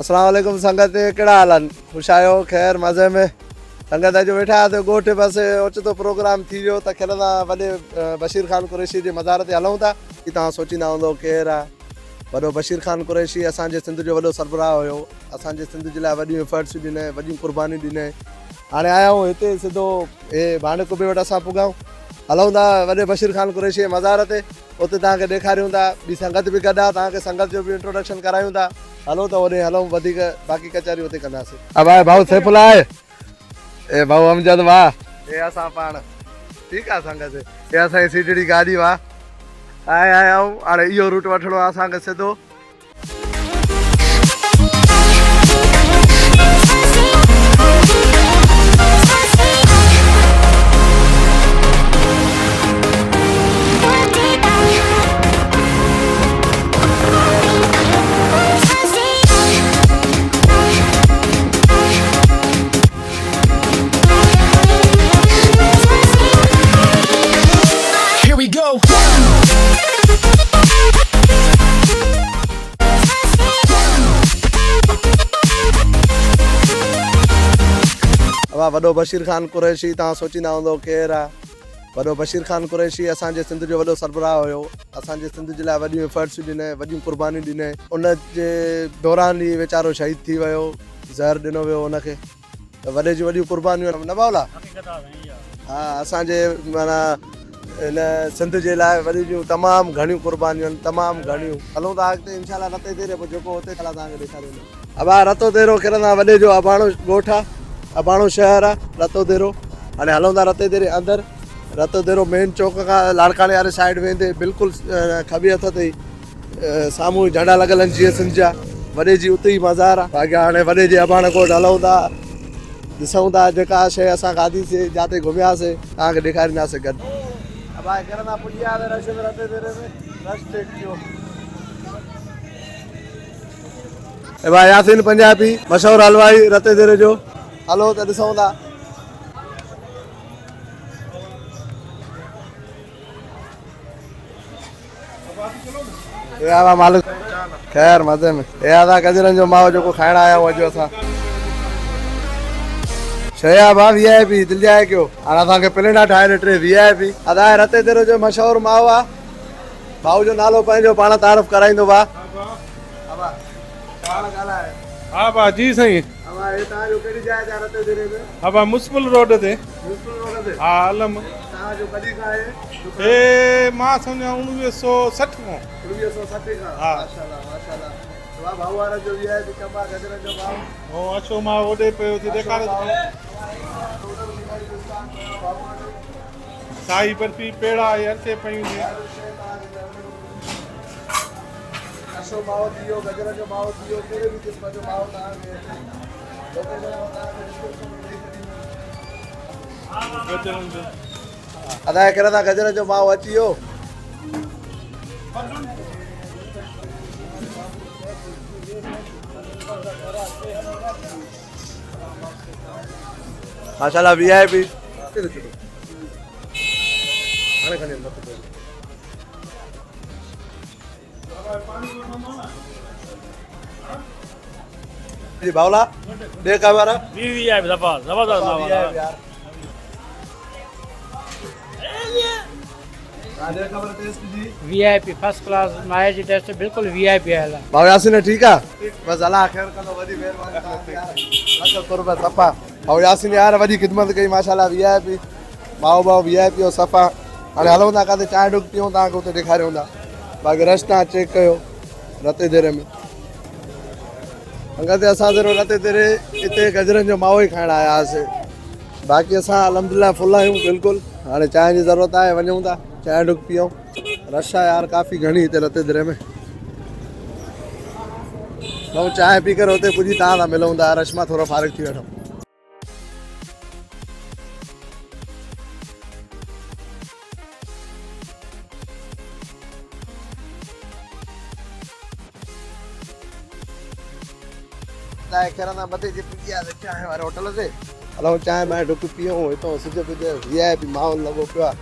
अस्सलाम वालेकुम संगत कहिड़ा हाल आहिनि? ख़ुशि आहियो? ख़ैर मज़े में? संगत अॼु वेठा हुआसीं ॻोठ पासे ओचितो प्रोग्राम थी वियो त खेलंदा वॾे बशीर ख़ान कुरैशी जे मज़ार ते हलूं था। तव्हां सोचींदा हूंदो केरु आहे? वॾो बशीर ख़ान कुरैशी असांजे सिंध जो वॾो सरबराह हुयो। असांजे सिंध जे लाइ वॾियूं एफर्ट्स ॾिनई, वॾियूं क़ुर्बानियूं ॾिनई। हाणे आया आहियूं हिते सिधो हे भाणे कुबे वटि असां पुॻाऊं, हलूं था वॾे बशीर ख़ान कुरैशी जे मज़ार ते। उते तव्हांखे ॾेखारियूं था, ॿी संगत बि गॾु आहे, तव्हांखे संगत जो बि इंट्रोडक्शन करायूं था। हलो त होॾे हलूं, वधीक बाक़ी कचहरी हुते कंदासीं। अब आहे भाऊ सैफुल आहे, ए भाऊ अमजद वाह, हे असां पाण ठीकु आहे संगत, हे असांजी सीटड़ी गाॾी वाह आया आहियूं। हाणे इहो रूट वठिणो आहे असांखे सिधो। वॾो बशीर ख़ान कुरैशी तव्हां सोचींदा हूंदो केरु आहे? वॾो बशीर ख़ान कुरैशी असांजे सिंध जो वॾो सरबराह हुयो। असांजे सिंध जे लाइ वॾियूं एफर्ट्स ॾिनई, वॾियूं क़ुर्बानियूं ॾिनई। उन जे दौरान ई वीचारो शहीद थी वियो, ज़हर ॾिनो वियो हुनखे। त वॾे जूं वॾियूं क़ुर्बानियूं न बावला। हा, असांजे माना इन सिंध जे लाइ वॾी जूं तमामु घणियूं क़ुर्बानियूं आहिनि, तमामु घणियूं। हलूं था अॻिते इंशाल्लाह रते तेरे पोइ जेको हुते खेला तव्हांखे ॾेखारींदो। अब आहे रतो तेरो खेलंदा वॾे जो अबाणो ॻोठ आहे, अबाणो शहर आहे रतो तेरो। हाणे हलूं था रते तेरे अंदरि। रतो तेरो मेन चौक खां लाड़काणे वारे साइड वेंदे बिल्कुलु खॿे हथ ते साम्हूं झंडा लॻल आहिनि जीअं सिंध जा। वॾे जी उते ई मज़ार आहे। बाक़ी हाणे वॾे जे अबाणे कोट हलूं था, ॾिसूं था जेका शइ असां खाधीसीं, जिते घुमियासीं, तव्हांखे ॾेखारींदासीं गॾु। अब आहे करंदा पुॼी वियासीं रश में, रते तेरे में रश टेक थियो। ए भाई यासीन पंजाबी मशहूरु हलवाई रते तेरे जो। हलो त ॾिसूं था। मालिक ख़ैर मज़े में। हे आहे गजरनि जो माओ जेको खाइण आया आहियूं अॼु असां। शइ आहे भाउ VIP दिलि जाए कयो। हाणे असांखे प्लेटा ठाहे ॾिठे VIP। अदा रते तेरो जो मशहूरु माओ आहे। भाऊ जो नालो पंहिंजो पाण तारीफ़ कराईंदो भाउ। हा भाउ जी साईं। तव्हांजो कहिड़ी जाइ ते रते तेरे में? हा भाउ मुस्फिल रोड ते। मुस्फिल रोड ते? हा अलम। तव्हांजो कॾहिं खां आहे? हे मां सम्झा 1960 खां। 1960 खां? हा माशाल्लाह माशाल्लाह। वाह भाऊ वारा जो VIP कबा गजरनि जो भाऊ। हो अचो मां ओॾे पियो थी ॾेखारे थो। साई बर्फी पेड़ा हर शइ पयूं थी। अशो माओ थी वियो, गजरनि जो माओ थी वियो, कहिड़े बि क़िस्म जो माओ तव्हांखे अदा करे था। गजरनि जो माओ अची वियो। माशाल्लाह VIP। हाणे खणी जी बावला दे कावारा VIP जबरदस्त यार। आधे खबर टेस्ट जी VIP फर्स्ट क्लास माए जी टेस्ट बिल्कुल VIP है। भाऊ यासीन ठीक है? बस अल्लाह खैर कंदो, वडी मेहरबानी यार। लख कुर्बत सफा। भाऊ यासीन यार वडी खिदमत कई माशाल्लाह। VIP माओ भाऊ VIP और सफा। हाणे हलूं था काथे चांहि डुक पियूं, तव्हांखे उते ॾेखारियूं था। बाक़ी रश तव्हां चेक कयो रते तेरे में। अंगते असां ज़रूरु रते तेरे हिते गजरनि जो माओ ई खाइण आया हुआसीं। बाक़ी असां अलहमदिल्ला फुल आहियूं बिल्कुलु। हाणे चांहि जी ज़रूरत आहे, वञूं था चांहि डुक पियूं। रश आहे यार काफ़ी घणी हिते रते तेरे में। ऐं चांहि पी करे हुते पुॼी तव्हां सां मिलूं था, रश मां थोरो फारिग थी वठूं। करंदा मथे जे पुॼी वियासीं चांहि वारे होटल ते। हलो चांहि मां डुक पियूं, हितां सिधो पुॼे VIP माहौल लॻो पियो आहे।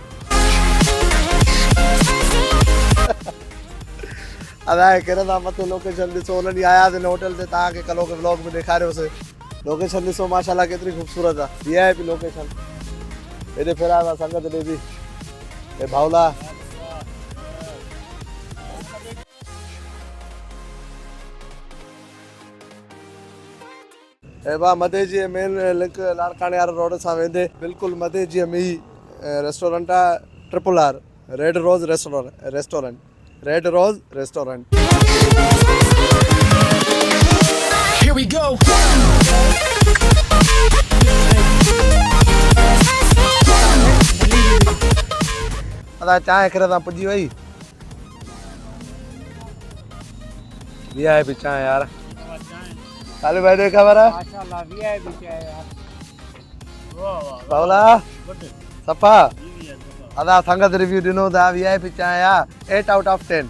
अलाए कहिड़े था मथे लोकेशन ॾिसो हुन ॾींहुं आयासीं हिन होटल ते तव्हांखे कलो के व्लॉग में ॾेखारियोसीं लोकेशन ॾिसो माशाल्लाह केतिरी ख़ूबसूरत आहे VIP लोकेशन हेॾे फिरायो था संगत ॾे बि हे भावला हे भाउ मधे जी मेन लिंक लाड़काणे वारे रोड सां वेंदे बिल्कुलु मधे जी में ई रेस्टोरेंट आहे RRR Red Rose restaurant Red Rose restaurant Here we go. अदा चांहि करे तां पुॼी वई VIP चांहि यार साले भाई ने खबर है माशाल्लाह VIP चाय यार बावला सफा अदा संगत रिव्यू ॾिनो था VIP चांहि आहे 8 आउट ऑफ 10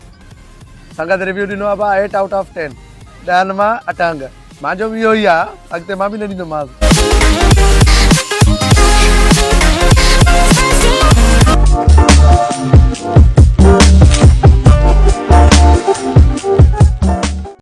संगत रिव्यू ॾिनो आहे बा 8 आउट ऑफ 10 10 मां 8 अंग मुंहिंजो बि इहो ई आहे अॻिते मां बि न ॾींदोमांसि